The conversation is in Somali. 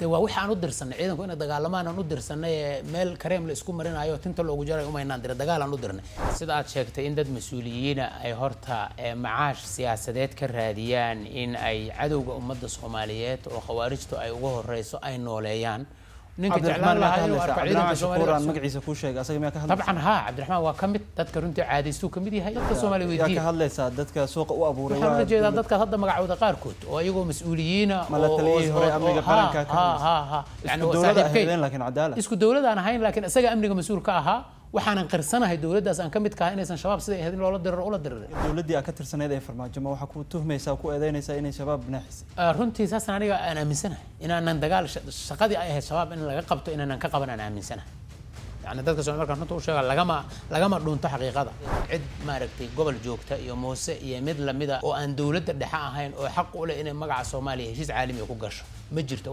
de waa wixii aan u dirsanay ciidanku inay dagaalamaan aan u dirsanay meel kareem la isku marinayo tinta loogu jaray umaynaan diray dagaal aan u dirnay sida aad sheegtay in dad mas'uuliyiin ay horta macaash siyaasadeed ka raadiyaan in ay cadowga ummadda Soomaaliyeed oo khawaarijtu ay ugu horeyso ay nooleeyaan ninka jeclaan lahaa inuu arko ciidanka Soomaaliyeed magaciisa ku sheegay asaga ma ka hadlaysaa طبعا ها عبد الرحمن waa kamid dadka runtii caadaystu kamid yahay dadka Soomaaliyeed weydii ka hadlaysaa dadka suuqa u abuuray waxaan jeedaa dadka hadda magacooda qaarkood oo ayagoo mas'uuliyiin oo hore amniga qaranka ka yani dawladda laakiin cadaalad isku dawladda aan ahayn laakiin asaga amniga mas'uul ka ahaa waxaan qirsanahay dawladdaas aan kamid ka ahay inaysan shabaab sida ahayd in loola diriro ula diriray dawladdii ka tirsaneed ee farmaajo ma waxa ku tuhmaysaa ku eedeynaysaa inay shabaab binaxisay runtii saas aniga aan aaminsanahay inaan dagaal shaqadii ay ahayd shabaab in laga qabto inaan ka qaban aan aaminsanahay يعني dadka Soomaaliyeed markaan runta u sheego lagama dhunto xaqiiqada cid ma aragtay gobol joogta iyo Muuse iyo mid lamida oo aan dawladda dhexe ahayn oo xaq u leh inay magaca Soomaaliya heshiis caalami ku gasho ma jirto